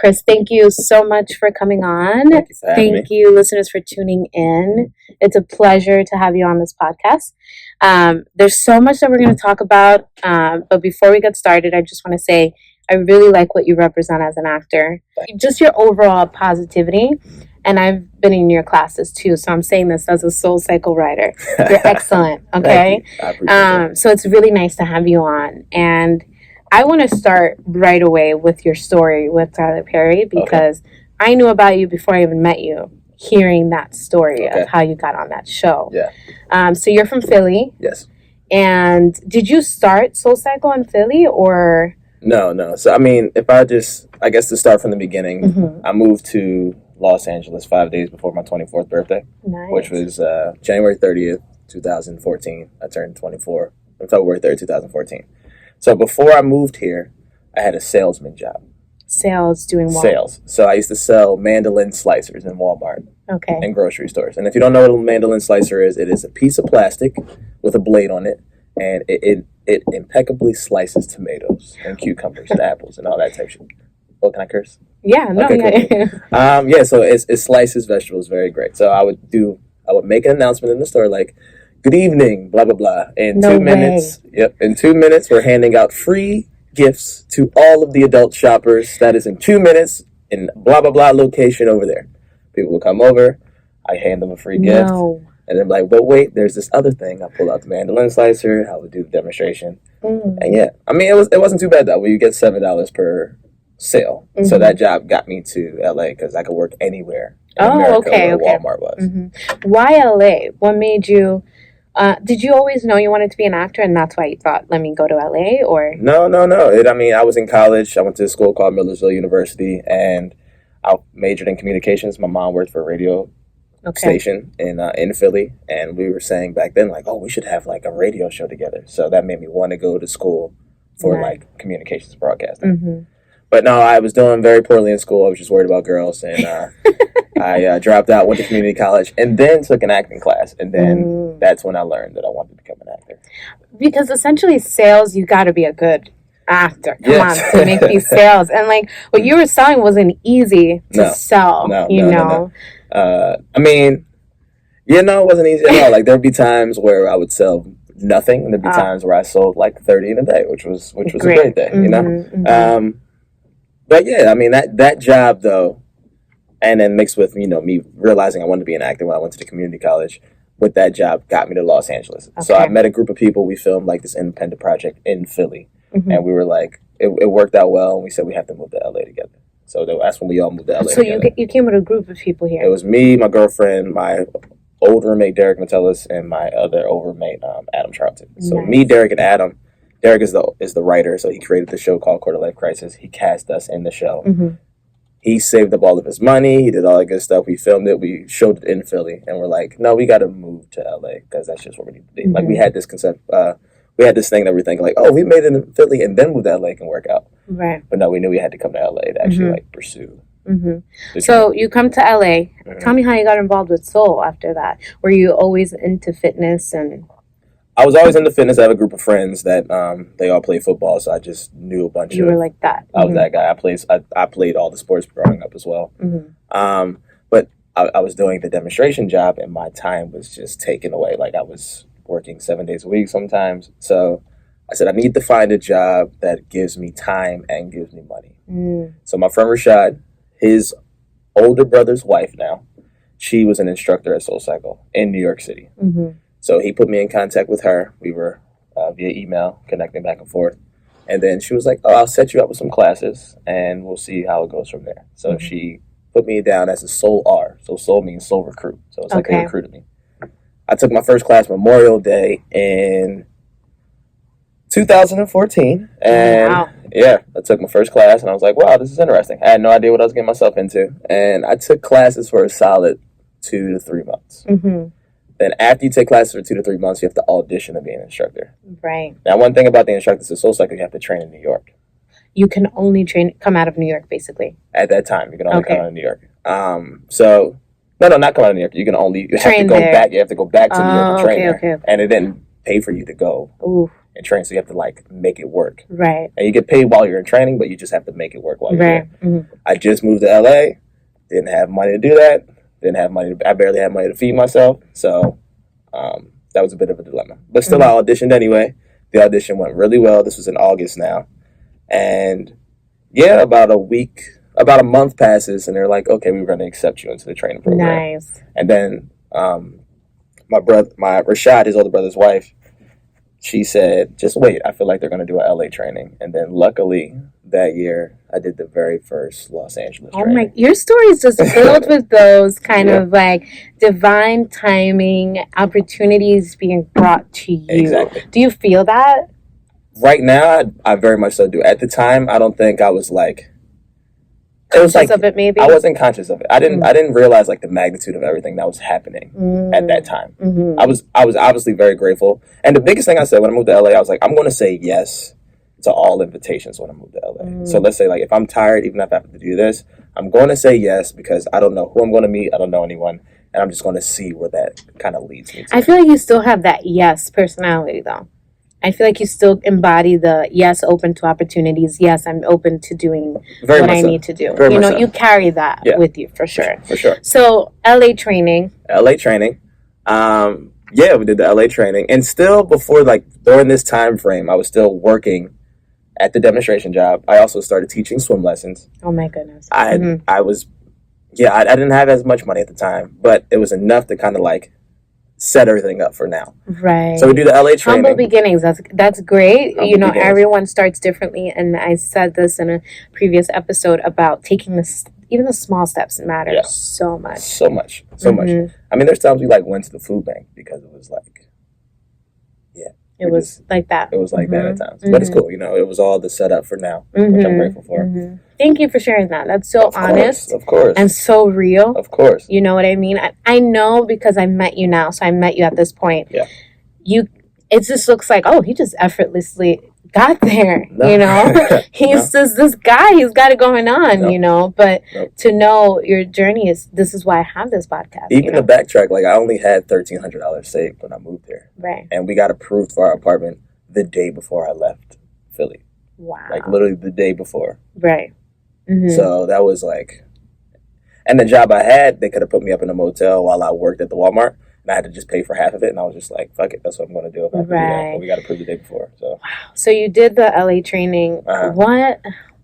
Chris, thank you so much for coming on. Thank you for having me. Thank you, listeners, for tuning in. It's a pleasure to have you on this podcast. There's so much that we're going to talk about, but before we get started, I just want to say I really like what you represent as an actor. Just your overall positivity. And I've been in your classes too, so I'm saying this as a SoulCycle writer. You're excellent, okay? Thank you. I appreciate it. So it's really nice to have you on. And I want to start right away with your story with Tyler Perry because I knew about you before I even met you, hearing that story of how you got on that show. Yeah. So you're from Philly. Yes. And did you start SoulCycle in Philly or? No. So, I mean, I guess to start from the beginning, I moved to Los Angeles 5 days before my 24th birthday, which was January 30th, 2014. I turned 24 on February 3rd, 2014. So before I moved here, I had a salesman job. Sales, doing what? Sales. So I used to sell mandolin slicers in Walmart and grocery stores. And if you don't know what a mandolin slicer is, it is a piece of plastic with a blade on it, and it impeccably slices tomatoes and cucumbers and apples and all that type of shit. Oh, can I curse? Yeah, no, Cool. So it slices vegetables very great. So I would make an announcement in the store like, good evening, blah, blah, blah. In 2 minutes, in 2 minutes, we're handing out free gifts to all of the adult shoppers. That is in 2 minutes in blah, blah, blah location over there. People will come over. I hand them a free gift. And they're like, but wait, there's this other thing. I pull out the mandolin slicer. I would do the demonstration. And I mean, it wasn't too bad, though. You get $7 per sale. So that job got me to LA because I could work anywhere in America where Walmart was. Why LA? What made you did you always know you wanted to be an actor and that's why you thought, let me go to LA or? No. I was in college. I went to a school called Millersville University and I majored in communications. My mom worked for a radio station in Philly, and we were saying back then like, oh, we should have like a radio show together. So that made me want to go to school for like communications broadcasting. But no, I was doing very poorly in school. I was just worried about girls, and I dropped out, went to community college, and then took an acting class. And then that's when I learned that I wanted to become an actor. Because essentially sales, you got to be a good actor. Come on, to make these sales. And like what you were selling wasn't easy to sell, No. I mean, it wasn't easy at all. Like there'd be times where I would sell nothing, and there'd be times where I sold like 30 in a day, which was a great day, But I mean that job though, and then mixed with me realizing I wanted to be an actor when I went to the community college, with that job got me to Los Angeles. So I met a group of people. We filmed like this independent project in Philly, and we were like, it worked out well, and we said we have to move to LA together. So that's when we all moved to LA. So you came with a group of people here. It was me, my girlfriend, my old roommate Derek Metellus, and my other old roommate Adam Charlton. So me, Derek, and Adam. Derek is the writer, so he created the show called Quarter Life Crisis. He cast us in the show. He saved up all of his money. He did all that good stuff. We filmed it. We showed it in Philly, and we're like, no, we got to move to LA because that's just where we need to be. Like we had this concept. We had this thing that we were thinking like, oh, we made it in Philly and then move to LA can work out. Right. But no, we knew we had to come to LA to actually like pursue. So you come to LA. Tell me how you got involved with Soul after that. Were you always into fitness and? I was always into fitness. I have a group of friends that they all play football, so I just knew a bunch of. You were like that. I was that guy. I played all the sports growing up as well. But I was doing the demonstration job, and my time was just taken away. Like I was working 7 days a week sometimes. So I said I need to find a job that gives me time and gives me money. So my friend Rashad, his older brother's wife now, she was an instructor at SoulCycle in New York City. So he put me in contact with her. We were via email, connecting back and forth. And then she was like, oh, I'll set you up with some classes, and we'll see how it goes from there. So she put me down as a Soul R. So Soul means Soul Recruit. So it's like they recruited me. I took my first class Memorial Day in 2014. And I took my first class, and I was like, wow, this is interesting. I had no idea what I was getting myself into. And I took classes for a solid 2 to 3 months. Then after you take classes for 2 to 3 months, you have to audition to be an instructor. Right. Now, one thing about the instructors at SoulCycle, you have to train in New York. You can only come out of New York, basically. At that time, you can only come out of New York. No, not come out of New York. You have to go back. You have to go back to New York and train there. And it didn't pay for you to go. and train. So you have to like make it work. Right. And you get paid while you're in training, but you just have to make it work while you're right. there. Mm-hmm. I just moved to LA. Didn't have money to do that. Didn't have money. I barely had money to feed myself. So that was a bit of a dilemma. But still, I auditioned anyway. The audition went really well. This was in August now. And yeah, about a month passes, and they're like, okay, we're going to accept you into the training program. Nice. And then my Rashad, his older brother's wife, she said, just wait. I feel like they're going to do a LA training. And then luckily that year, I did the very first Los Angeles training. Your story is just filled with those kind of like divine timing, opportunities being brought to you. Exactly. Do you feel that? Right now, I very much so do. At the time, I don't think I was like... Conscious of it, maybe? I wasn't conscious of it. I didn't realize like the magnitude of everything that was happening at that time. Mm-hmm. I was obviously very grateful. And the biggest thing I said when I moved to LA, I was like, I'm going to say yes to all invitations when I moved to LA. So let's say like if I'm tired, even if I have to do this, I'm going to say yes because I don't know who I'm going to meet. I don't know anyone. And I'm just going to see where that kind of leads me to. I feel like you still have that yes personality though. I feel like you still embody the yes, open to opportunities. Yes, I'm open to doing what I need to do. You carry that with you for sure. For sure. So LA training. We did the LA training. And still before, like during this time frame, I was still working at the demonstration job. I also started teaching swim lessons. Oh my goodness. I didn't have as much money at the time, but it was enough to kind of like set everything up for now. Right. So we do the LA training. Humble beginnings. That's great. Humble beginnings. Everyone starts differently, and I said this in a previous episode about taking even the small steps matter so much. So much. I mean, there's times we like went to the food bank because it was like, it was like that. It was like that at times, but it's cool. It was all the setup for now, which I'm grateful for. Thank you for sharing that. That's so honest, of course, and so real. Of course, you know what I mean. I know because I met you now, so I met you at this point. Yeah, it just looks like he just effortlessly got there. No. He's just this guy. He's got it going on. But to know your journey this is why I have this podcast. Even the backtrack, like I only had $1,300 saved when I moved here, right? And we got approved for our apartment the day before I left Philly. Wow! Like literally the day before, right? Mm-hmm. So that was like, and the job I had, they could have put me up in a motel while I worked at the Walmart. And I had to just pay for half of it, and I was just like, "Fuck it, that's what I'm going to do." If I have to do that. But we got approved the day before, so. Wow. So you did the LA training. What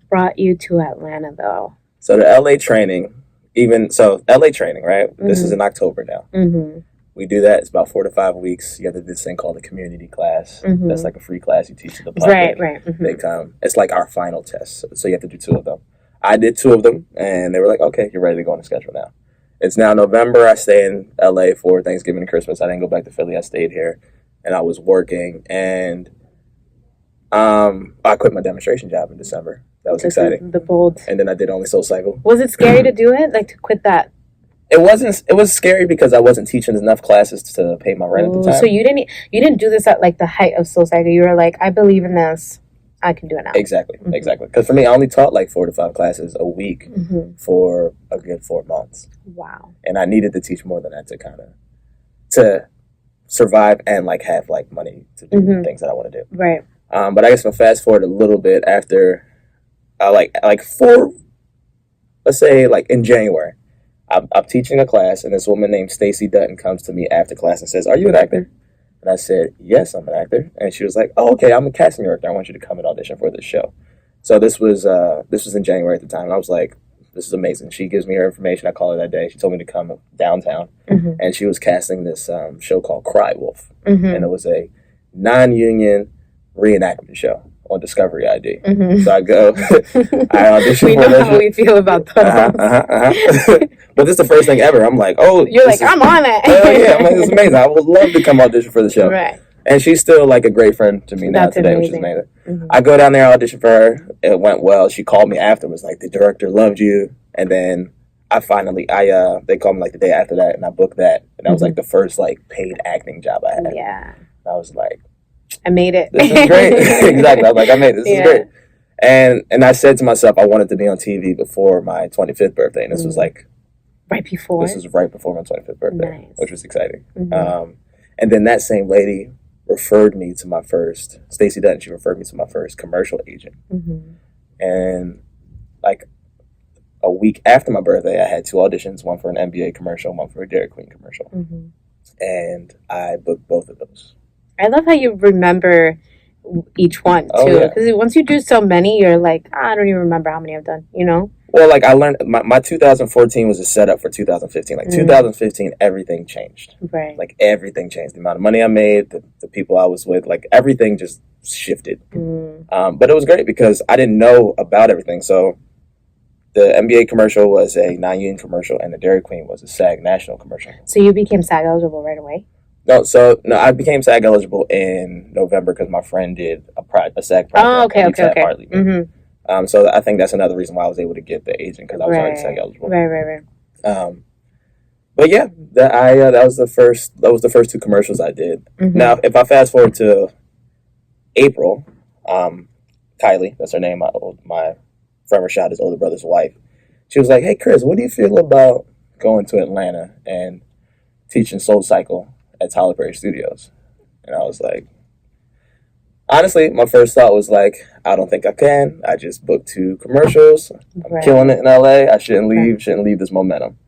brought you to Atlanta, though? So the LA training, LA training, right? This is in October now. Mm-hmm. We do that. It's about 4 to 5 weeks. You have to do this thing called a community class. Mm-hmm. That's like a free class you teach to the public. Right. Mm-hmm. They come. It's like our final test, so you have to do 2 of them. I did 2 of them, and they were like, "Okay, you're ready to go on the schedule now." It's now November. I stay in LA for Thanksgiving and Christmas. I didn't go back to Philly. I stayed here, and I was working. And I quit my demonstration job in December. That was exciting. The bold. And then I did only SoulCycle. Was it scary to do it? Like to quit that? It wasn't. It was scary because I wasn't teaching enough classes to pay my rent at the time. So you didn't do this at like the height of SoulCycle. You were like, I believe in this. I can do it now. Exactly. Because for me, I only taught like 4 to 5 classes a week for a good 4 months. Wow. And I needed to teach more than that to survive and like have like money to do things that I want to do. Right. But I guess I'm fast forward a little bit after, let's say like in January, I'm teaching a class, and this woman named Stacy Dutton comes to me after class and says, "Are you an actor?" And I said, "Yes, I'm an actor." And she was like, "Oh, okay, I'm a casting director. I want you to come and audition for this show." So this was in January at the time. And I was like, "This is amazing." She gives me her information. I call her that day. She told me to come downtown, and she was casting this show called Cry Wolf, and it was a non-union reenactment show on Discovery ID. So I go, I audition. We know how we feel about those. But this is the first thing ever. I'm like, oh, you're like, I'm on it. Oh yeah, I'm like, this is amazing. I would love to come audition for the show. Right. And she's still like a great friend to me now today, which is amazing. I go down there, audition for her. It went well. She called me afterwards, like, the director loved you. And then they called me like the day after that, and I booked that. And that was like the first like paid acting job I had. Yeah. And I was like, I made it. This is great. Exactly. I was like, I made it. This is great. And I said to myself, I wanted to be on TV before my 25th birthday. And this was like, This was right before my 25th birthday, which was exciting. And then that same lady referred me to my first, Stacey Dutton, she referred me to my first commercial agent. And like a week after my birthday, I had 2 auditions, one for an NBA commercial, one for a Dairy Queen commercial. And I booked both of those. I love how you remember each one, too. Because once you do so many, you're like, I don't even remember how many I've done, you know? Well, like I learned, my 2014 was a setup for 2015. Like 2015, everything changed. Right. Like everything changed. The amount of money I made, the people I was with, like everything just shifted. But it was great because I didn't know about everything. So the NBA commercial was a non-union commercial, and the Dairy Queen was a SAG national commercial. So you became SAG eligible right away? No, I became SAG eligible in November because my friend did a SAG project. Oh, okay. So I think that's another reason why I was able to get the agent, because I was already SAG eligible. Right. But yeah, that was the first 2 commercials I did. Now, if I fast forward to April, Kylie, that's her name, my friend Rashada's older brother's wife, she was like, "Hey Chris, what do you feel about going to Atlanta and teaching SoulCycle at Tyler Perry Studios?" And I was like, honestly, my first thought was like, I don't think I can. I just booked 2 commercials. I'm killing it in LA. I shouldn't leave this momentum.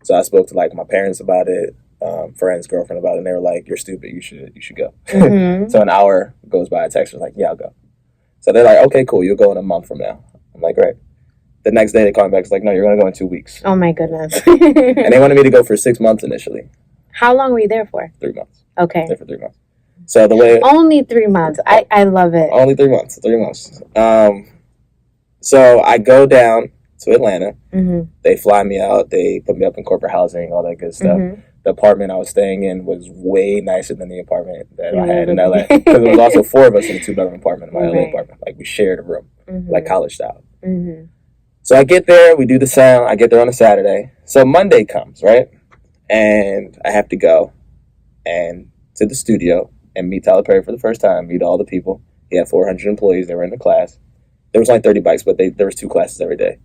So I spoke to like my parents about it, friends, girlfriend about it, and they were like, "You're stupid. You should go." So an hour goes by. A text was like, "Yeah, I'll go." So they're like, "Okay, cool. You'll go in a month from now." I'm like, "Great." The next day they call me back. It's like, "No, you're going to go in 2 weeks." Oh my goodness. And they wanted me to go for 6 months initially. How long were you there for? 3 months. Okay. There for 3 months. So the way only 3 months. I love it. Only 3 months. 3 months. So I go down to Atlanta. They fly me out. They put me up in corporate housing, all that good stuff. The apartment I was staying in was way nicer than the apartment that I had in LA. Because there was also 4 of us in a 2-bedroom apartment in my LA apartment. Like we shared a room, like college style. So I get there. We do the sound. I get there on a Saturday. So Monday comes, right? And I have to go and to the studio and meet Tyler Perry for the first time, meet all the people. He had 400 employees. They were in the class. There was only 30 bikes, but there was 2 classes every day.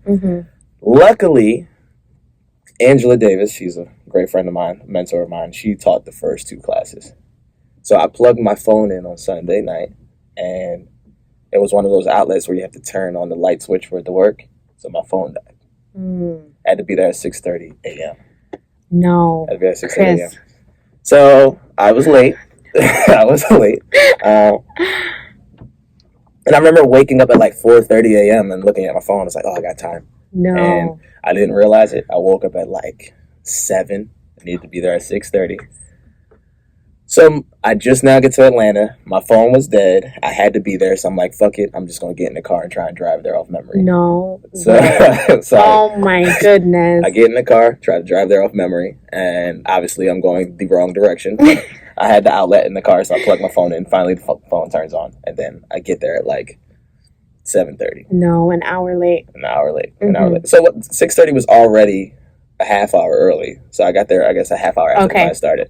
Luckily, Angela Davis, she's a great friend of mine, a mentor of mine, she taught the first 2 classes. So I plugged my phone in on Sunday night, and it was one of those outlets where you have to turn on the light switch for it to work. So my phone died. I had to be there at 6:30 a.m. No. I had to be there at 6:30 a.m. So I was late. And I remember waking up at like 4:30 a.m. and looking at my phone. I was like, "Oh, I got time." No. And I didn't realize it. I woke up at like 7. I needed to be there at 6:30. So I just now get to Atlanta. My phone was dead. I had to be there. So I'm like, fuck it. I'm just going to get in the car and try and drive there off memory. No. So oh my goodness. I get in the car, try to drive there off memory. And obviously I'm going the wrong direction. I had the outlet in the car, so I plug my phone in. Finally, the phone turns on. And then I get there at like 7:30. No, an hour late. An hour late. So 6:30 was already a half hour early. So I got there, I guess, a half hour after the class started.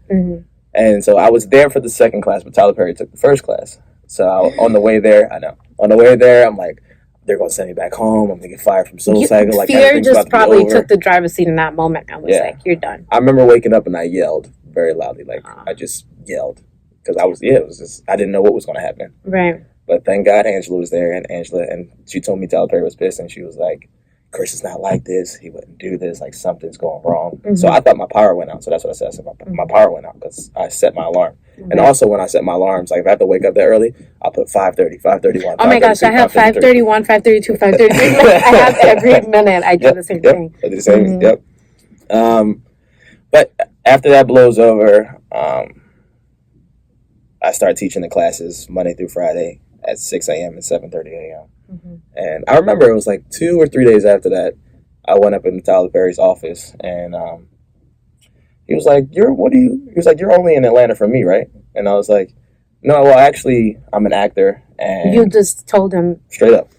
And so I was there for the second class, but Tyler Perry took the first class. So on the way there, I'm like, they're going to send me back home. I'm going to get fired from SoulCycle. Like, fear just probably took the driver's seat in that moment. I was like, you're done. I remember waking up and I yelled very loudly. Like, I just yelled. Because I didn't know what was going to happen. Right. But thank God Angela was there. And she told me Tyler Perry was pissed. And she was like, Chris is not like this. He wouldn't do this. Like, something's going wrong. So I thought my power went out. So that's what I said. I said my power went out because I set my alarm. And also when I set my alarms, like if I have to wake up that early, I'll put 5:30, 5:31. Oh my gosh, I have 5:31, 5:32, 5:33. I have every minute. I do the same thing. I do the same. Yep. But after that blows over, I start teaching the classes Monday through Friday at 6 a.m. and 7:30 a.m. And I remember it was like 2 or 3 days after that, I went up in Tyler Perry's office, and he was like, "You're only in Atlanta for me, right?" And I was like, "No, well, actually, I'm an actor." And you just told him straight up.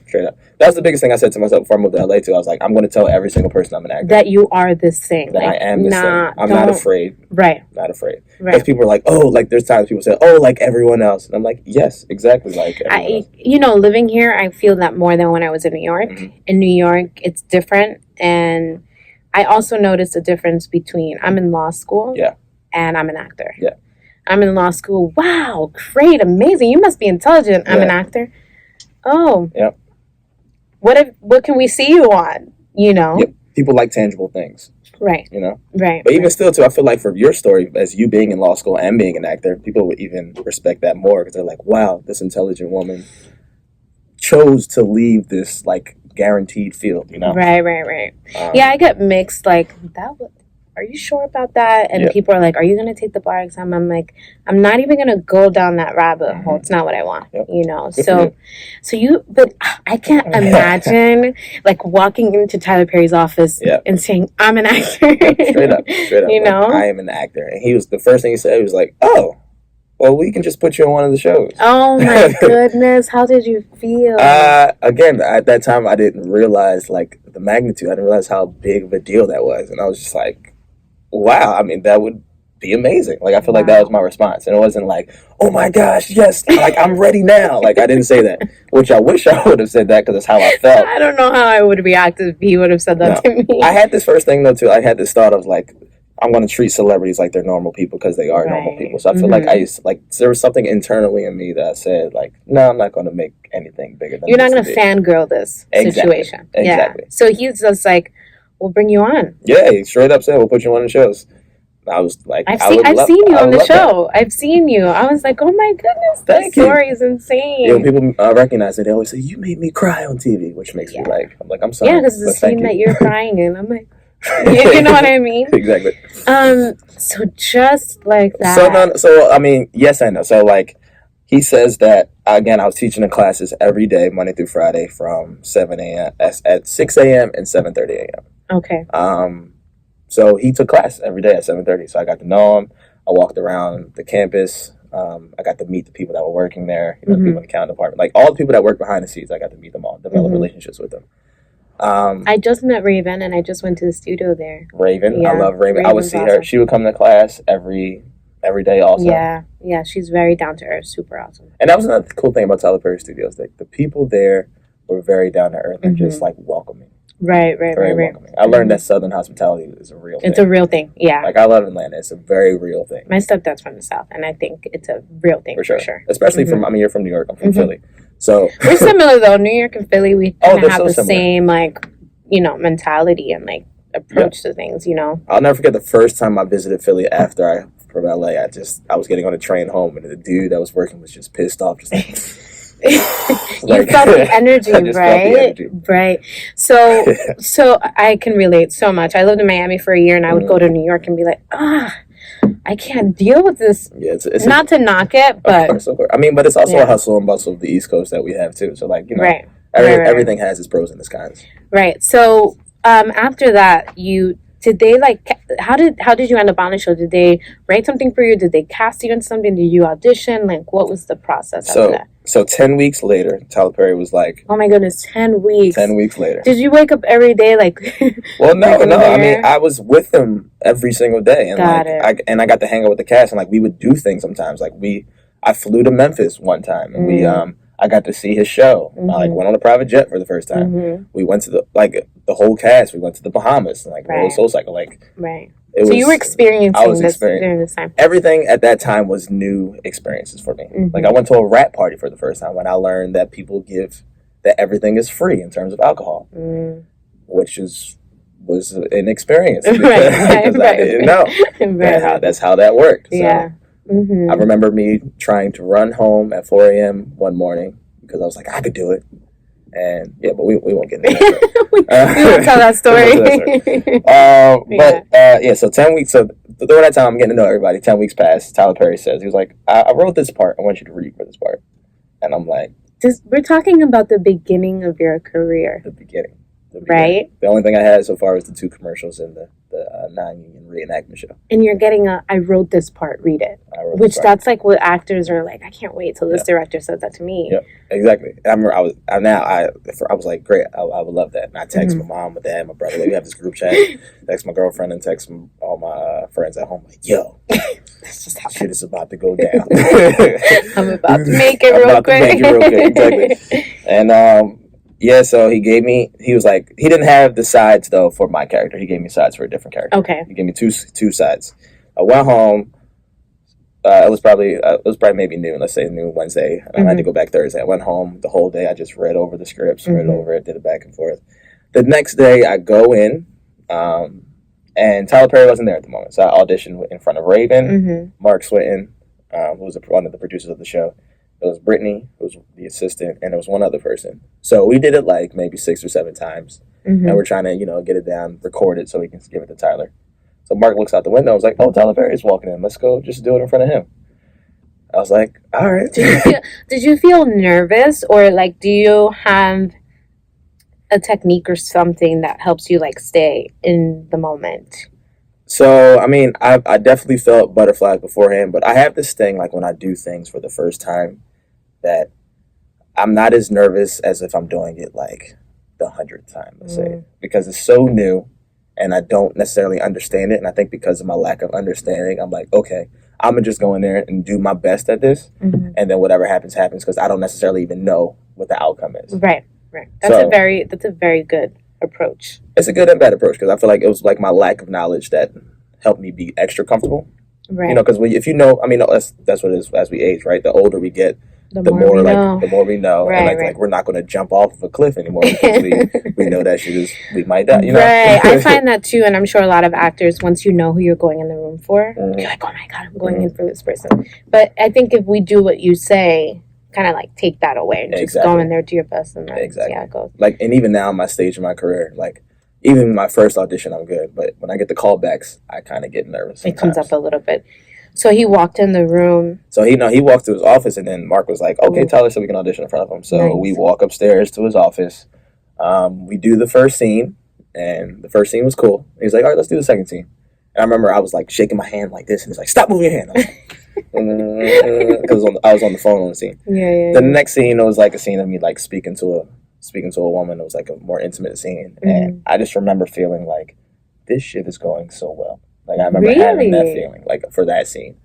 That's the biggest thing I said to myself before I moved to LA too. I was like, I'm going to tell every single person I'm an actor that you are this thing. That I am this thing. I'm not afraid. Right. Not afraid. Because people are like, oh, like there's times people say, oh, like everyone else, and I'm like, yes, exactly like everyone else. Living here, I feel that more than when I was in New York. In New York, it's different, and I also noticed a difference between I'm in law school, and I'm an actor. I'm in law school. Wow, great, amazing. You must be intelligent. I'm an actor. Oh. Yep. What can we see you on? You know? Yep. People like tangible things. Right. You know? Right. But even still, too, I feel like for your story, as you being in law school and being an actor, people would even respect that more because they're like, wow, this intelligent woman chose to leave this, like, guaranteed field, you know? Right. Yeah, I get mixed, like, are you sure about that? And people are like, are you going to take the bar exam? I'm like, I'm not even going to go down that rabbit hole. It's not what I want, you know? But I can't imagine, like, walking into Tyler Perry's office and saying, I'm an actor. Straight up. You know? I am an actor. And the first thing he said, he was like, oh, well, we can just put you on one of the shows. Oh, my goodness. How did you feel? Again, at that time, I didn't realize, like, the magnitude. I didn't realize how big of a deal that was. And I was just like, wow, I mean, that would be amazing. Like, I feel like that was my response. And it wasn't like, oh my gosh, yes, like, I'm ready now. Like, I didn't say that, which I wish I would have said that because that's how I felt. I don't know how I would react if he would have said that to me. I had this first thing, though, too. I had this thought of, like, I'm going to treat celebrities like they're normal people because they are normal people. So I feel like there was something internally in me that I said, like, no, I'm not going to make anything bigger than You're not going to fangirl this situation. Exactly. Yeah. So he's just like, we'll bring you on. Yeah, he straight up said, we'll put you on the shows. I was like, I've seen you on the show. I've seen you. I was like, oh my goodness, that story is insane. Yeah, when people recognize it, they always say, you made me cry on TV, which makes me like, I'm like, I'm sorry. Yeah, because it's the scene that you're crying in. I'm like, you know what I mean? Exactly. So just like that. So I mean, yes and no. So like, he says that, again, I was teaching in classes every day, Monday through Friday, from 7 a.m. at 6 a.m. and 7:30 a.m. Okay. So he took class every day at 7:30. So I got to know him. I walked around the campus. I got to meet the people that were working there, you know, people in the accounting department, like all the people that work behind the scenes. I got to meet them all, develop relationships with them. I just met Raven, and I just went to the studio there. Raven, I love Raven. I would see her. She would come to class every day also. Yeah, she's very down to earth, super awesome. And that was another cool thing about Tyler Perry Studios. Like, the people there were very down to earth and just like welcoming. Right. Welcoming. I learned that Southern hospitality is a real thing. It's a real thing, yeah. Like, I love Atlanta. It's a very real thing. My stepdad's from the South, and I think it's a real thing for sure. Especially you're from New York. I'm from Philly. So we're similar, though. New York and Philly, we kind of have the same, like, you know, mentality and, like, approach to things, you know? I'll never forget the first time I visited Philly after from LA. I was getting on a train home, and the dude that was working was just pissed off, just like... You felt the energy, right? So I can relate so much. I lived in Miami for a year, and I would go to New York and be like, I can't deal with this. Yeah, it's not to knock it, but of course. I mean, but it's also a hustle and bustle of the East Coast that we have too. So, like, you know, everything has its pros and its cons. Right. So after that, how did you end up on the show? Did they write something for you? Did they cast you in something? Did you audition? Like, what was the process after that? So 10 weeks later, Tyler Perry was like... Oh my goodness, 10 weeks. 10 weeks later. Did you wake up every day like... Well, no. I mean, I was with him every single day. And I got to hang out with the cast, and like, we would do things sometimes. Like, I flew to Memphis one time, and I got to see his show. I like went on a private jet for the first time. We went to the whole cast. We went to the Bahamas and like rode SoulCycle. Like, so you were experiencing this during this time. Everything at that time was new experiences for me. Like, I went to a rap party for the first time when I learned that that everything is free in terms of alcohol, which was an experience because I didn't know that's how that worked. So, I remember me trying to run home at 4 a.m. one morning because I was like, I could do it. And but we won't get into that. We won't tell that story. So 10 weeks. So during that time, I'm getting to know everybody. 10 weeks passed. Tyler Perry says, he was like, I wrote this part. I want you to read for this part. And I'm like, we're talking about the beginning of your career. The beginning. Right? The only thing I had so far was the 2 commercials and the non-union reenactment show. And you're getting I wrote this part, read it. Which that's like what actors are like, I can't wait till this director says that to me. Yep, exactly. I remember I was like, great, I would love that. And I text my mom, my dad, my brother. Like, we have this group chat. Text my girlfriend and text all my friends at home. Like, yo, shit is about to go down. I'm about to make it real quick. Exactly. And so he was like, he didn't have the sides though for my character. He gave me sides for a different character. Okay. He gave me two sides. I went home, It was probably maybe noon. Let's say noon Wednesday. I had to go back Thursday. I went home the whole day. I just read over the scripts, read over it, did it back and forth. The next day, I go in, and Tyler Perry wasn't there at the moment, so I auditioned in front of Raven, Mark Swinton, who was one of the producers of the show. It was Brittany, who was the assistant, and it was one other person. So we did it like maybe 6 or 7 times, and we're trying to get it down, record it, so we can give it to Tyler. So Mark looks out the window. I was like, "Oh, Tyler Perry's walking in. Let's go, just do it in front of him." I was like, "All right." Did you feel nervous, or like, do you have a technique or something that helps you like stay in the moment? So, I mean, I definitely felt butterflies beforehand, but I have this thing, like when I do things for the first time, that I'm not as nervous as if I'm doing it like the 100th time, let's say, because it's so new and I don't necessarily understand it. And I think because of my lack of understanding, I'm like, okay, I'm going to just go in there and do my best at this. And then whatever happens, happens, because I don't necessarily even know what the outcome is. Right. That's a very good approach. It's a good and bad approach, because I feel like it was like my lack of knowledge that helped me be extra comfortable. Right. Because if you know, I mean, that's what it is as we age, right? The older we get, the more we know. Right, and like we're not going to jump off of a cliff anymore, because we know that we might die. Right. I find that too, and I'm sure a lot of actors, once you know who you're going in the room for, you're like, oh my God, I'm going in for this person. But I think if we do what you say, kind of like take that away and just go in there, do your best, and then see how it goes. Like, and even now, my stage in my career, like even my first audition, I'm good, but when I get the callbacks, I kind of get nervous. Sometimes. It comes up a little bit. So he walked in the room. So he walked to his office, and then Mark was like, "Okay, Tyler, so we can audition in front of him." So we walk upstairs to his office. We do the first scene, and the first scene was cool. He's like, "All right, let's do the second scene." And I remember I was like shaking my hand like this, and he's like, "Stop moving your hand." Because I was on the phone on the scene. The next scene, it was like a scene of me like speaking to a woman. It was like a more intimate scene, and I just remember feeling like this shit is going so well. Like I remember having that feeling, like for that scene,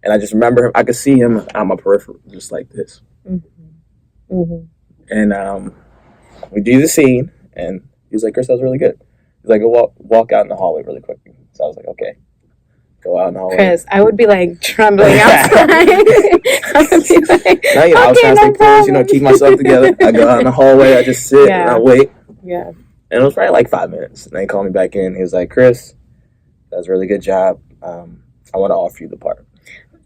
and I just remember I could see him on my peripheral, just like this. And we do the scene, and he was like, "Chris, that was really good." He's like, "Go walk out in the hallway really quickly." So I was like, "Okay." Go out in the hallway. Chris, I would be like trembling outside. I would be like, I was trying to stay cool, keep myself together. I go out in the hallway, I just sit and I wait. Yeah. And it was probably like 5 minutes. And they called me back in. He was like, "Chris, that was a really good job. I want to offer you the part."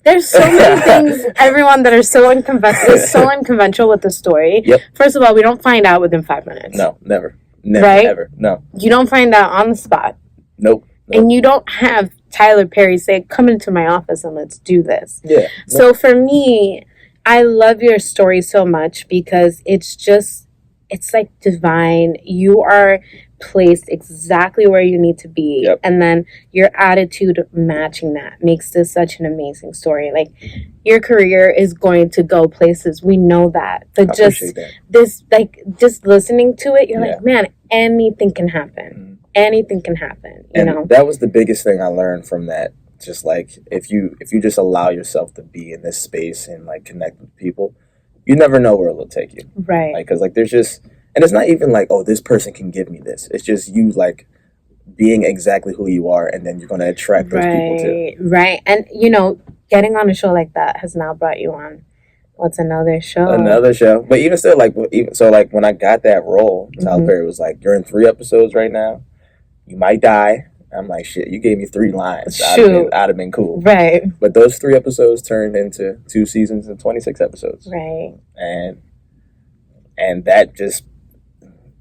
There's so many things, everyone, that are so unconventional with the story. Yep. First of all, we don't find out within 5 minutes. No, never, right? Ever. No. You don't find out on the spot. Nope. And you don't have Tyler Perry say, "Come into my office and let's do this." Yeah. So for me, I love your story so much because it's like divine. You are placed exactly where you need to be. Yep. And then your attitude matching that makes this such an amazing story. Like, your career is going to go places. We know that. But just listening to it, you're like, man, anything can happen. Anything can happen, you know. That was the biggest thing I learned from that. Just like if you just allow yourself to be in this space and like connect with people, you never know where it'll take you. Right. Like, because like there's just, and it's not even like, oh, this person can give me this. It's just you like being exactly who you are, and then you're going to attract those people too. Right. And getting on a show like that has now brought you on. What's another show? Another show. But even still, like when I got that role, Tyler Perry was like, "You're in 3 episodes right now. You might die." I'm like, "Shit, you gave me 3 lines. I'd have been cool." Right. But those 3 episodes turned into 2 seasons and 26 episodes. Right. And that just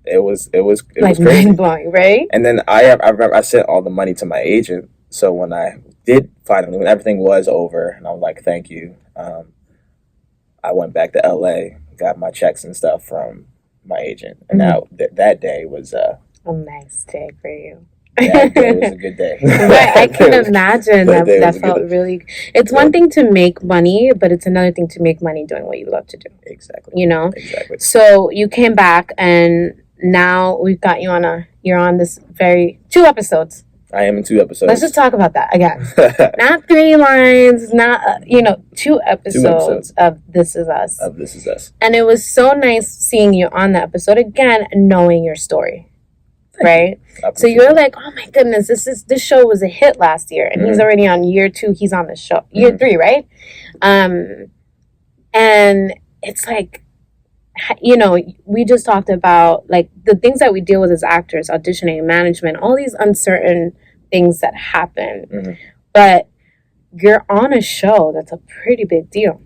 it was like crazy. mind blowing, right? And then I remember I sent all the money to my agent. So when I did finally, when everything was over, and I was like, "Thank you," I went back to LA, got my checks and stuff from my agent, and now that day was a nice day for you. That day was a good day. Right, I can imagine that felt really. It's one thing to make money, but it's another thing to make money doing what you love to do. Exactly. Exactly. So you came back, and now we've got you you're on this 2 episodes. I am in 2 episodes. Let's just talk about that again. Not 3 lines, not 2 episodes of This Is Us. Of This Is Us. And it was so nice seeing you on the episode again, knowing your story. right? So you're like, oh my goodness, this show was a hit last year, and he's already on year 2. He's on the show, year 3, right? And it's like, you know, we just talked about like the things that we deal with as actors, auditioning, management, all these uncertain things that happen. But you're on a show that's a pretty big deal.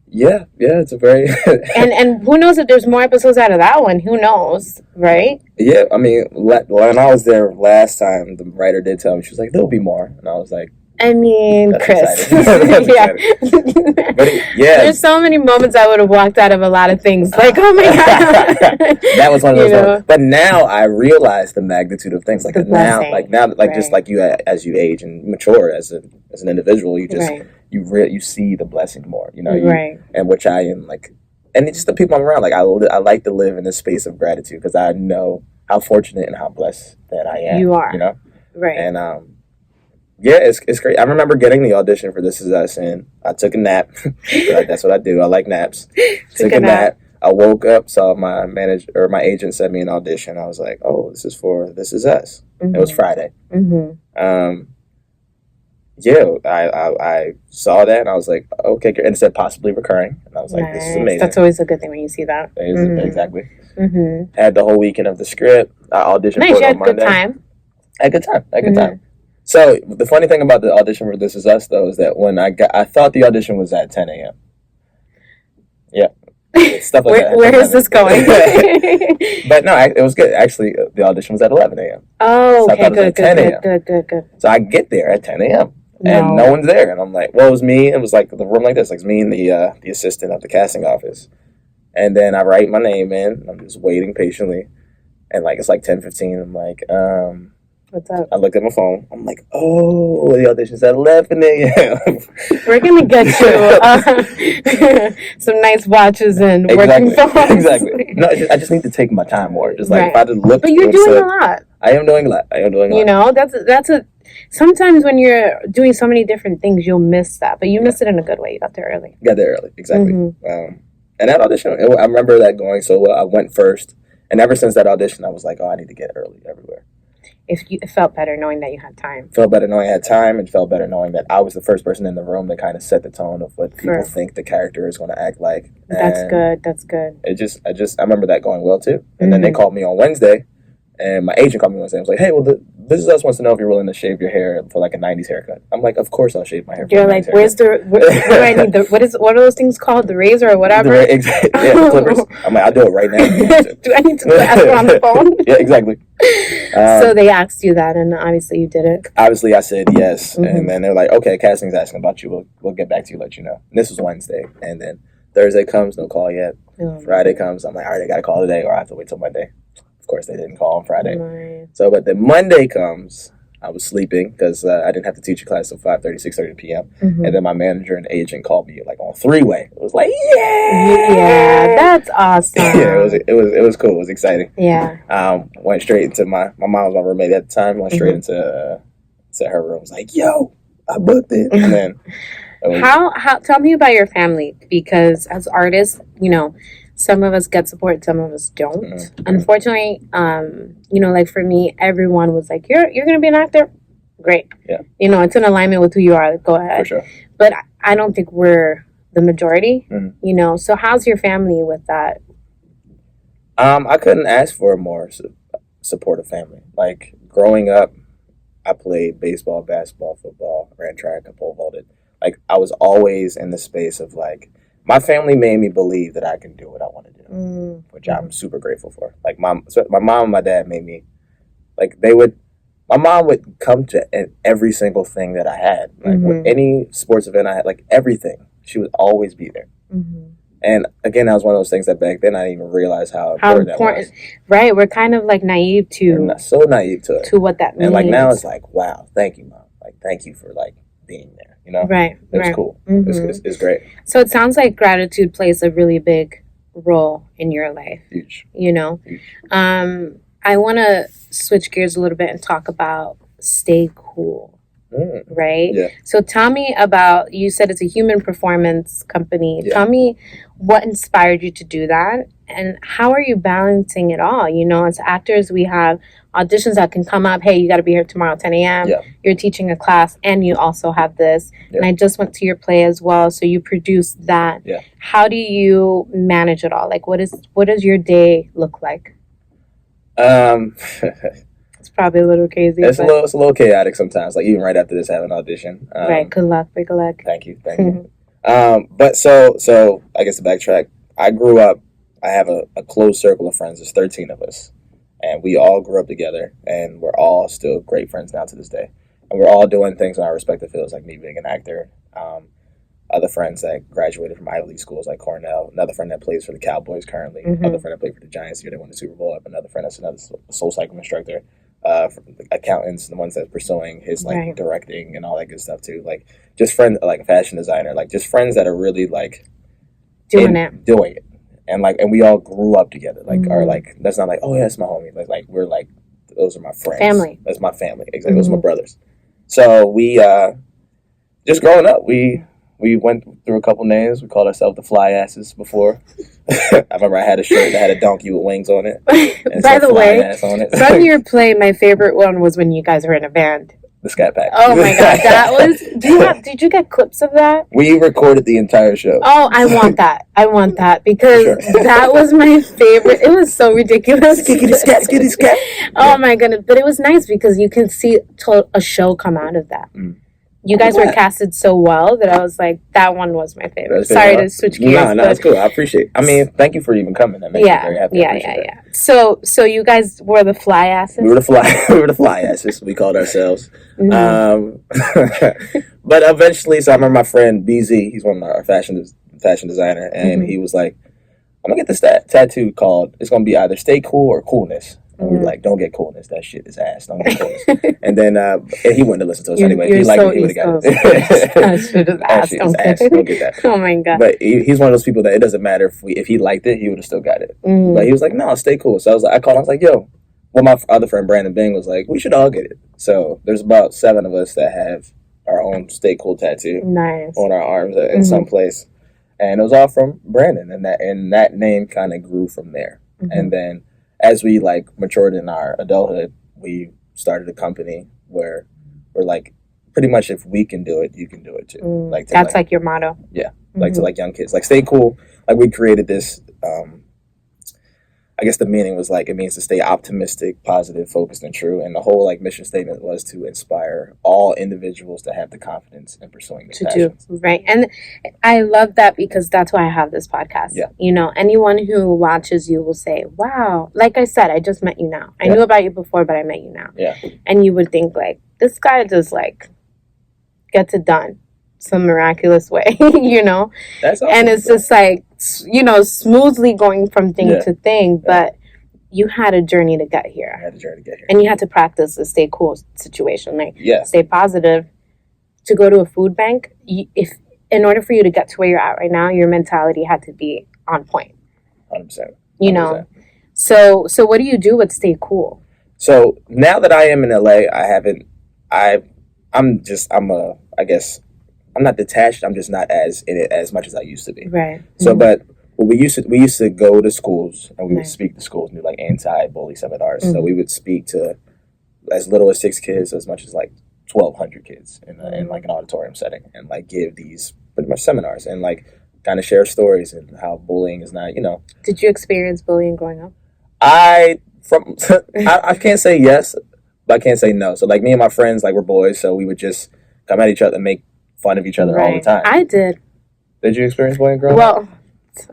Yeah, it's a very and who knows if there's more episodes out of that one? Who knows, right? Yeah, I mean, when I was there last time, the writer did tell me, she was like, "There'll be more," and I was like, I mean, Chris. Yeah. But there's so many moments I would have walked out of a lot of things. Like, oh my God. That was one of those moments. But now I realize the magnitude of things. Like now, just like you, as you age and mature as an individual, you just you see the blessing more. You know, and which I am like, and it's just the people I'm around. Like I like to live in this space of gratitude because I know how fortunate and how blessed that I am. You are, you know, right? And yeah, it's great. I remember getting the audition for This Is Us, and I took a nap. That's what I do. I like naps. Took a nap. I woke up, saw my manager or my agent sent me an audition. I was like, "Oh, this is for This Is Us." It was Friday. Yeah, I saw that, and I was like, "Okay," and it said possibly recurring, and I was like, "This is amazing." That's always a good thing when you see that. Exactly. Had the whole weekend of the script. I auditioned for it on Monday. Had a good time. So the funny thing about the audition for This Is Us, though, is that when I thought the audition was at 10 a.m. Yeah, stuff like that. Where is this going? But no, it was good. Actually, the audition was at 11 a.m. Oh, so okay, good. So I get there at 10 a.m. and no one's there, and I'm like, well, it was me. It was like the room like this, like me and the assistant of the casting office, and then I write my name in. And I'm just waiting patiently, and like it's like 10:15. I'm like, what's up? I looked at my phone. I'm like, oh, the audition's at 11 a.m. We're going to get you some nice watches and working phones. Exactly. No, I just need to take my time more. Just like if I just look. But you're doing a lot. I am doing a lot. You know, sometimes when you're doing so many different things, you'll miss that. But you missed it in a good way. You got there early. Exactly. And that audition, I remember that going so well. I went first. And ever since that audition, I was like, oh, I need to get early everywhere. It felt better knowing that you had time. Felt better knowing I had time, and felt better knowing that I was the first person in the room that kind of set the tone of what people think the character is going to act like. That's good. I remember that going well too. And then they called me on Wednesday, and my agent called me Wednesday. I was like, hey, well, This Is Us wants to know if you're willing to shave your hair for like a 90s haircut. I'm like, of course I'll shave my hair. You're like, where do I need what are those things called? The razor or whatever? The clippers. I'm like, I'll do it right now. Do I need to ask her on the phone? Yeah, exactly. So they asked you that, and obviously you did it. Obviously I said yes, and then they're like, okay, casting's asking about you. We'll get back to you, let you know. And this was Wednesday, and then Thursday comes, no call yet. Friday comes, I'm like, all right, I got to call today, or I have to wait till Monday. Of course, they didn't call on Friday. Right. So, but then Monday comes. I was sleeping because I didn't have to teach a class till 5:30, 6:30 p.m. And then my manager and agent called me like on three-way. It was like, yeah, that's awesome. Yeah, it was cool. It was exciting. Yeah. Went straight into my mom was my roommate at the time. Went straight into her room. Was like, yo, I booked it. And then how tell me about your family, because as artists, you know, some of us get support, some of us don't. Unfortunately, you know, like for me, everyone was like, "You're gonna be an actor, great." Yeah. You know, it's in alignment with who you are. Go ahead. For sure. But I don't think we're the majority. You know, so how's your family with that? I couldn't ask for a more supportive family. Like growing up, I played baseball, basketball, football, ran track, I pole vaulted. Like I was always in the space of like. My family made me believe that I can do what I want to do, which I'm super grateful for. Like my mom and my dad made me, like my mom would come to every single thing that I had. Like with any sports event I had, like everything, she would always be there. And again, that was one of those things that back then I didn't even realize how important that was. Right, we're kind of like naive to. We're so naive to it. To what that means. And like now it's like, wow, thank you, Mom. Like thank you for like being there. You know, right? It's cool. It's great. So it sounds like gratitude plays a really big role in your life. Huge. You know, Huge. I want to switch gears a little bit and talk about StayCool. Right? Yeah. So tell me about. You said it's a human performance company. Yeah. Tell me what inspired you to do that, and how are you balancing it all? You know, as actors, we have auditions that can come up. Hey, you got to be here tomorrow at 10 a.m. Yeah. You're teaching a class, and you also have this. Yeah. And I just went to your play as well, so you produced that. Yeah. How do you manage it all? Like, what does your day look like? It's probably a little crazy. It's a little chaotic sometimes. Like even right after this, I have an audition. Right. Good luck. Break a leg. Thank you. But so I guess to backtrack, I grew up. I have a close circle of friends. There's 13 of us, and we all grew up together, and we're all still great friends now to this day. And we're all doing things in our respective fields, like me being an actor. Other friends that graduated from Ivy League schools like Cornell. Another friend that plays for the Cowboys currently. Another friend that played for the Giants here. They won the Super Bowl. I have another friend that's another SoulCycle instructor. Accountants, the ones that's pursuing his directing and all that good stuff too. Like just friends, like a fashion designer, like just friends that are really like doing it, and we all grew up together. Like are like that's not like, oh yeah, that's my homie. Like we're like, those are my friends. Family. That's my family. Exactly. Those are my brothers. So we just growing up, we went through a couple names. We called ourselves the Fly Asses before. I remember I had a shirt that had a donkey with wings on it. And by the way, from your play, my favorite one was when you guys were in a band. The Scat Pack. Oh my god, that was. Did you get clips of that? We recorded the entire show. Oh, I want that because that was my favorite. It was so ridiculous. Skitty scat. Oh my goodness, but it was nice because you can see a show come out of that. You guys were casted so well that I was like, that one was my favorite. Sorry to switch gears. No, it's cool. I appreciate it. I mean, thank you for even coming. That makes me very happy. Yeah. So you guys were the Fly Asses? We were the Fly Asses. We called ourselves. But eventually, so I remember my friend BZ, he's one of our fashion designer, and he was like, I'm going to get this tattoo called, it's going to be either StayCool or Coolness. And we were like, don't get Coolness. That shit is ass. Don't get Coolness. And then and he wouldn't have listened to us anyway. If he liked it, he would have got it. That shit is ass. Don't get that. Oh my god. But he's one of those people that it doesn't matter if he liked it, he would have still got it. But he was like, no, StayCool. So I called him. I was like, yo. Well, my other friend Brandon Bing was like, we should all get it. So there's about 7 of us that have our own StayCool tattoo on our arms in some place. And it was all from Brandon, and that name kind of grew from there. And then as we like matured in our adulthood, we started a company where we're like, pretty much if we can do it, you can do it too. Like that's like your motto. Yeah, like to like young kids, like StayCool. Like we created this. I guess the meaning was like it means to stay optimistic, positive, focused, and true. And the whole like mission statement was to inspire all individuals to have the confidence in pursuing their passions. Right. And I love that because that's why I have this podcast. Yeah. You know, anyone who watches you will say, wow, like I said, I just met you now. I knew about you before, but I met you now. Yeah. And you would think like, this guy just like gets it done some miraculous way, you know? That's awesome. And it's just like, you know, smoothly going from thing to thing, but you had a journey to get here. And you had to practice the stay cool situation, like stay positive. To go to a food bank, if in order for you to get to where you're at right now, your mentality had to be on point. 100%. You know? So what do you do with stay cool? So now that I am in LA, I'm not detached. I'm just not as in it as much as I used to be. Right. So, but we used to go to schools and we would speak to schools and do like anti-bully seminars. So we would speak to as little as 6 kids, as much as like 1,200 kids in like an auditorium setting, and like give these pretty much seminars and like kind of share stories and how bullying is not, you know. Did you experience bullying growing up? I can't say yes, but I can't say no. So like me and my friends, like we're boys, so we would just come at each other and make fun of each other all the time. I did. Did you experience bullying growing up?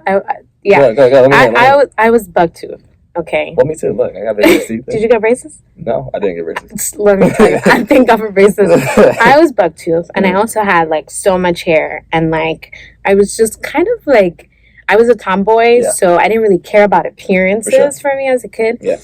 Well, yeah. Go. I was buck-toothed. Okay. Well, me too. Look, I got braces. Did you get braces? No, I didn't get braces. Let me tell you, I think I'm for braces. I was buck-toothed, and I also had like so much hair, and like I was just kind of like, I was a tomboy, so I didn't really care about appearances for me as a kid. Yeah.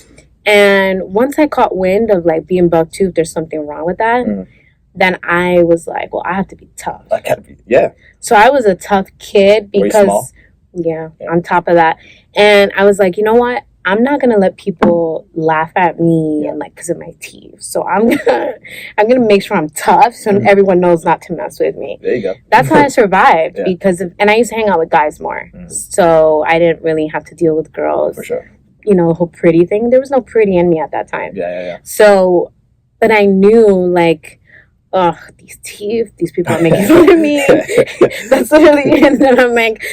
And once I caught wind of like being buck-toothed, there's something wrong with that. Then I was like, well, I have to be tough. I gotta be, yeah. So I was a tough kid because, Were you small? Yeah, on top of that. And I was like, you know what? I'm not gonna let people laugh at me and like because of my teeth. So I'm gonna make sure I'm tough so everyone knows not to mess with me. There you go. That's how I survived because of, and I used to hang out with guys more, so I didn't really have to deal with girls. For sure. You know, the whole pretty thing. There was no pretty in me at that time. Yeah. So, but I knew like, oh, these teeth, these people are making fun of me. That's literally, and then I'm like,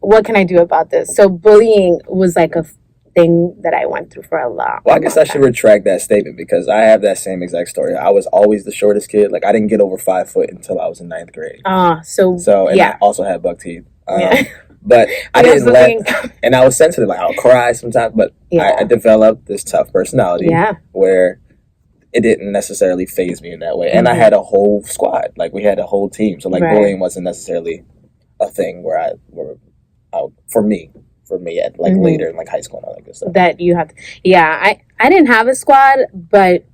what can I do about this? So bullying was like a thing that I went through for a lot. Well, I guess I should retract that statement because I have that same exact story. I was always the shortest kid. Like I didn't get over 5 foot until I was in 9th grade. So and I also had buck teeth. But I didn't and I was sensitive. Like I'll cry sometimes, but I developed this tough personality where it didn't necessarily faze me in that way. And I had a whole squad. Like we had a whole team. So like bullying wasn't necessarily a thing where for me at like later in like high school and all that good stuff. That you have I didn't have a squad, but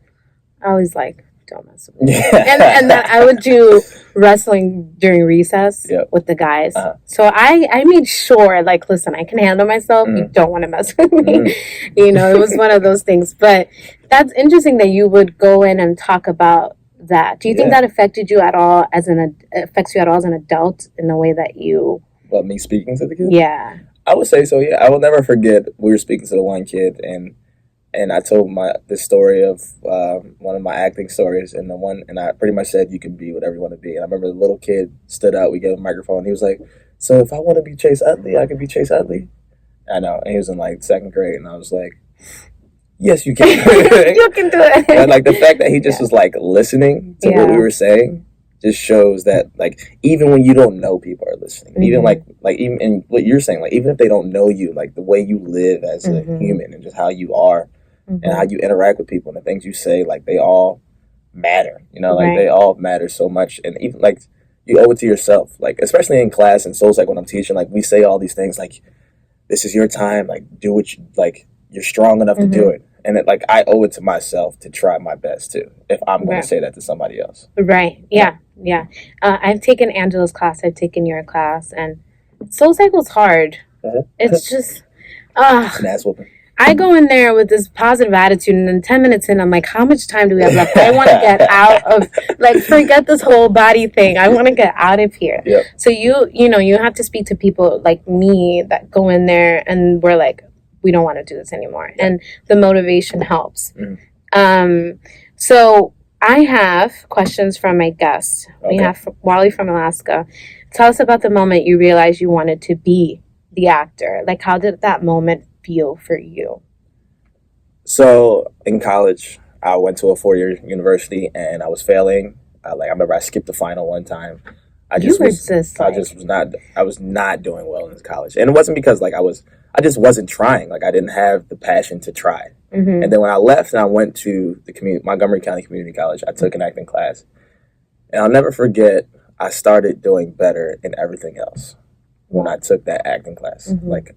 I was like, don't mess with me. And then I would do wrestling during recess with the guys. So I made sure, like, listen, I can handle myself. You don't want to mess with me. You know, it was one of those things. But that's interesting that you would go in and talk about that. Do you think that affected you at all affects you at all as an adult in the way that you... Well, me speaking to the kids? Yeah. I would say so, yeah. I will never forget, we were speaking to the one kid, and I told the story of one of my acting stories, and I pretty much said you can be whatever you want to be. And I remember the little kid stood up, we gave him a microphone, he was like, so if I want to be Chase Utley, I can be Chase Utley? I know, and he was in like 2nd grade, and I was like, yes, you can. You can do it. And like the fact that he just was like listening to what we were saying just shows that like even when you don't know, people are listening. Even like even in what you're saying, like even if they don't know you, like the way you live as a human and just how you are and how you interact with people and the things you say, like they all matter. You know, like they all matter so much. And even like you owe it to yourself. Like especially in class and SoulCycle when I'm teaching, like we say all these things like this is your time, like do what you like, you're strong enough to do it. And like I owe it to myself to try my best too, if I'm going to say that to somebody else. Right. Yeah. I've taken Angela's class. I've taken your class, and SoulCycle's hard. It's just, it's an ass whooping. I go in there with this positive attitude, and then 10 minutes in, I'm like, how much time do we have left? I want to get out of, like, forget this whole body thing. I want to get out of here. So you know, you have to speak to people like me that go in there, and we're like, we don't want to do this anymore. And the motivation helps. So I have questions from my guests. We have Wally from Alaska. Tell us about the moment you realized you wanted to be the actor. Like, how did that moment feel for you? So in college, I went to a 4-year university and I was failing. I remember I skipped the final one time. I was not doing well in college. And it wasn't because I just wasn't trying. Like I didn't have the passion to try. And then when I left and I went to the Montgomery County Community College, I took an acting class. And I'll never forget, I started doing better in everything else when I took that acting class. Like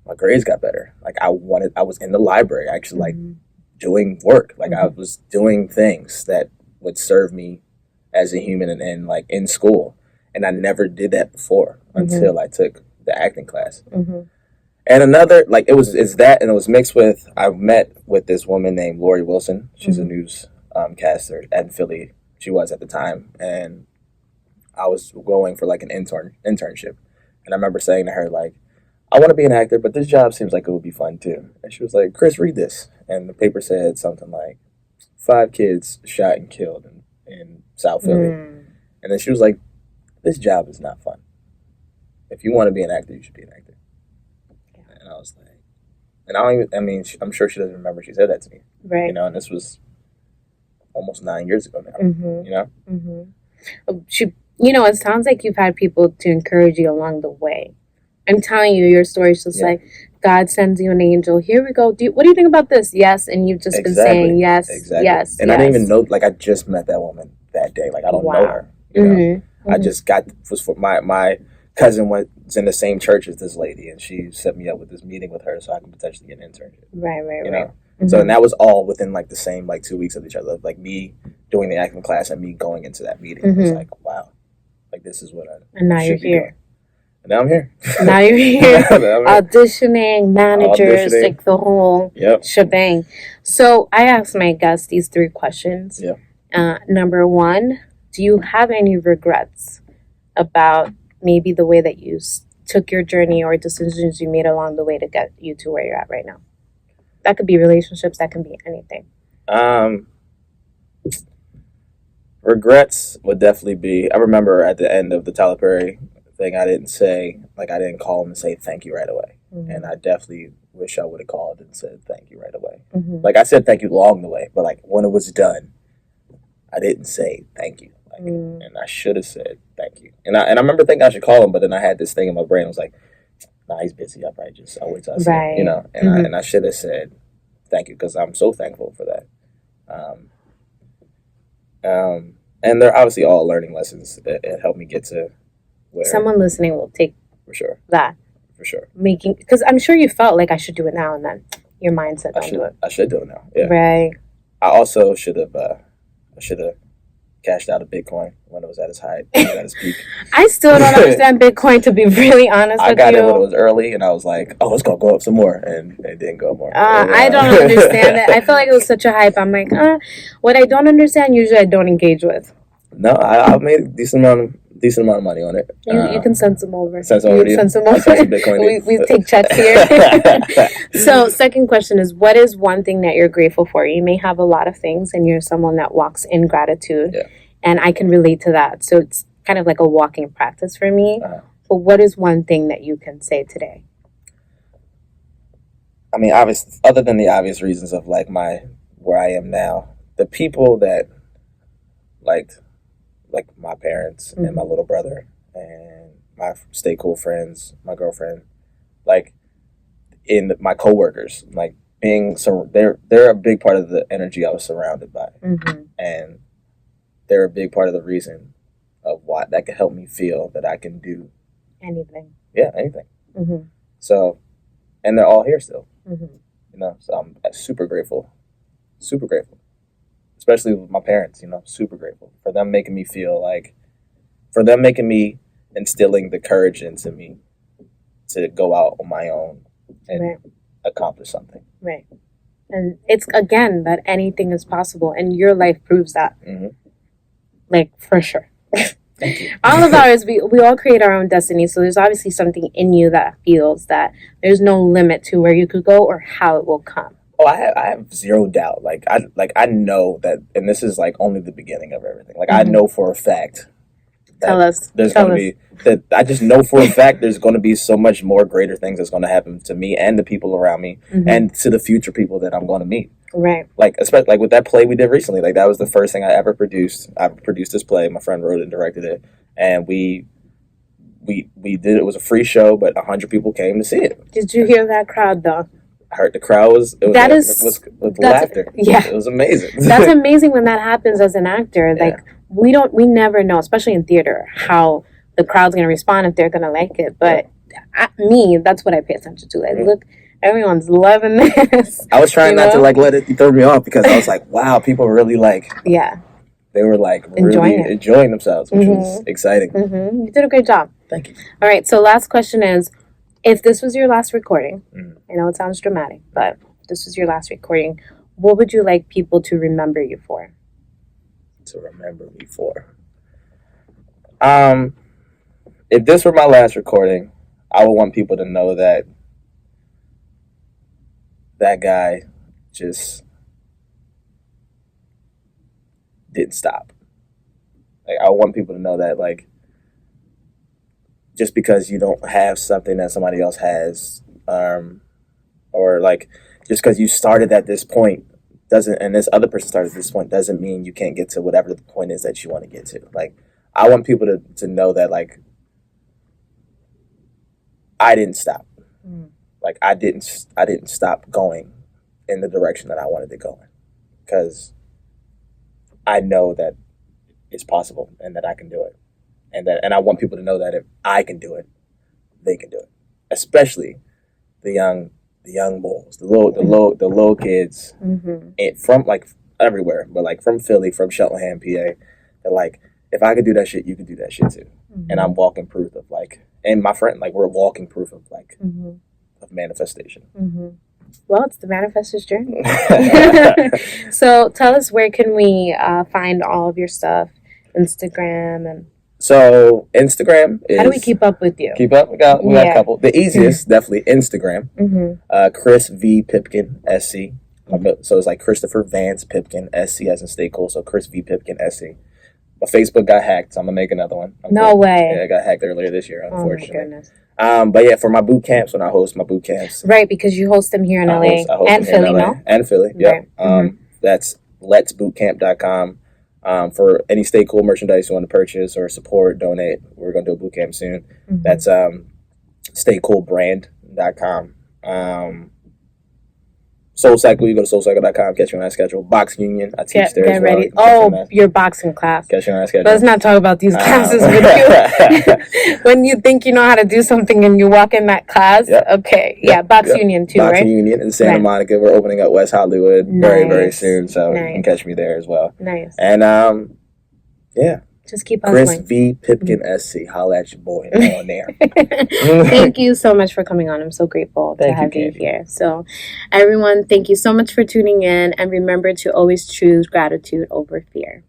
my grades got better. Like I was in the library actually like doing work. Like I was doing things that would serve me as a human and like in school. And I never did that before until I took the acting class. And another, like, it's that, and it was mixed with, I met with this woman named Lori Wilson. She's a news caster in Philly. She was at the time. And I was going for, like, an internship. And I remember saying to her, like, I want to be an actor, but this job seems like it would be fun, too. And she was like, Chris, read this. And the paper said something like, 5 kids shot and killed in South Philly. And then she was like, this job is not fun. If you want to be an actor, you should be an actor. And I was like, and I'm sure she doesn't remember she said that to me. Right. You know, and this was almost 9 years ago now, you know? It sounds like you've had people to encourage you along the way. I'm telling you, your story's just like, God sends you an angel. Here we go. What do you think about this? Yes. And you've just been saying yes, yes, and I didn't even know, like, I just met that woman that day. Like, I don't know her, you know? I just was for my cousin was in the same church as this lady, and she set me up with this meeting with her so I could potentially get an internship. Right. You know? So, and that was all within like the same like 2 weeks of each other. Like me doing the acting class and me going into that meeting. It was like, wow, like this is what I. And now you're here. And now I'm here. Now you're here. Now I'm here. Auditioning, managers, like the whole shebang. So I asked my guests these 3 questions. Number 1, do you have any regrets about maybe the way that you took your journey or decisions you made along the way to get you to where you're at right now? That could be relationships, that can be anything. Regrets would definitely be, I remember at the end of the Tyler Perry thing, I didn't call him and say thank you right away. And I definitely wish I would have called and said thank you right away. Like, I said thank you along the way, but like when it was done, I didn't say thank you. Like, and I should have said thank you. And I remember thinking I should call him, but then I had this thing in my brain. I was like, nah, he's busy. I'll wait till I see him, you know. And I should have said thank you, because I'm so thankful for that. And they're obviously all learning lessons that helped me get to where someone listening will take for sure that. For sure. Because I'm sure you felt like I should do it now, and then your mindset don't do it. I should do it now. Yeah. Right. I also should have cashed out of Bitcoin when it was at its height, at its peak. I still don't understand Bitcoin, to be really honest with you. I got it when it was early, and I was like, oh, it's going to go up some more, and it didn't go more. I don't understand it. I feel like it was such a hype. I'm like, what I don't understand, usually I don't engage with. No, I made a decent amount of money on it. You can send some over. Send some over to you? Send some over. We take checks here. So, second question is, what is one thing that you're grateful for? You may have a lot of things, and you're someone that walks in gratitude. Yeah. And I can relate to that. So it's kind of like a walking practice for me. But what is one thing that you can say today? I mean, other than the obvious reasons of like where I am now, the people that like my parents and my little brother and my StayCool friends, my girlfriend, like in my coworkers, like they're a big part of the energy I was surrounded by, and they're a big part of the reason of why that can help me feel that I can do anything. Yeah, anything. So, and they're all here still. You know, so I'm super grateful, especially with my parents. You know, super grateful for them making me instilling the courage into me to go out on my own and accomplish something. Right. And it's, again, that anything is possible, and your life proves that. Like, for sure. All of ours, we all create our own destiny, so there's obviously something in you that feels that there's no limit to where you could go or how it will come. Oh, I have zero doubt. I know that, and this is like only the beginning of everything. Like, I know for a fact that I just know for a fact there's going to be so much more greater things that's going to happen to me and the people around me and to the future people that I'm going to meet. Right. Like, especially like with that play we did recently, like that was the first thing I ever produced. I produced this play. My friend wrote it and directed it, and we did it. It was a free show, but 100 people came to see it. Did you hear that crowd though? I heard the crowd was with laughter. Yeah, it was amazing. That's amazing when that happens as an actor. Like we never know, especially in theater, how the crowd's gonna respond, if they're gonna like it. But that's what I pay attention to. Like, look. Everyone's loving this. I was trying not to like let it throw me off, because I was like, wow, people really like. Yeah. They were like really enjoying themselves, which was exciting. You did a great job. Thank you. All right. So last question is, if this was your last recording, I know it sounds dramatic, but if this was your last recording, what would you like people to remember you for? To remember me for? If this were my last recording, I would want people to know that that guy just didn't stop. Like, I want people to know that, like, just because you don't have something that somebody else has, or like, just because you started at this point and this other person started at this point, doesn't mean you can't get to whatever the point is that you want to get to. Like, I want people to know that, like, I didn't stop. Like, I didn't stop going in the direction that I wanted to go in, because I know that it's possible and that I can do it, and I want people to know that if I can do it, they can do it. Especially the young bulls, the little kids, from like everywhere, but like from Philly, from Cheltenham, PA. That like, if I could do that shit, you can do that shit too. and I'm walking proof of like, and my friend, like we're walking proof of like of manifestation. Well, it's the manifestor's journey. So tell us, where can we find all of your stuff? Instagram and... So Instagram is... How do we keep up with you? Keep up? We got a couple. The easiest, definitely Instagram. Chris V. Pipkin, SC. So it's like Christopher Vance Pipkin, SC as in StayCool. So Chris V. Pipkin, SC. My Facebook got hacked, so I'm going to make another one. No way. Yeah, I got hacked earlier this year, unfortunately. Oh, my goodness. But yeah, for my boot camps, when I host my boot camps. Right, because you host them here in LA. And Philly, no? And Philly, yeah. Right. That's letsbootcamp.com. For any StayCool merchandise you want to purchase or support, donate, we're going to do a boot camp soon. That's StayCoolbrand.com. SoulCycle, you go to SoulCycle.com, catch you on that schedule. Box Union, I teach there as well. Ready. Oh, your boxing class. Catch you on that schedule. Let's not talk about these classes with you. When you think you know how to do something and you walk in that class, okay. Yeah, Box Union too, right? Box Union in Santa Monica. We're opening up West Hollywood very, very soon, so you can catch me there as well. Nice. And, yeah. Just keep hustling. Chris V. Pipkin, SC. Holla at your boy on there. Thank you so much for coming on. I'm so grateful to have you here. So, everyone, thank you so much for tuning in. And remember to always choose gratitude over fear.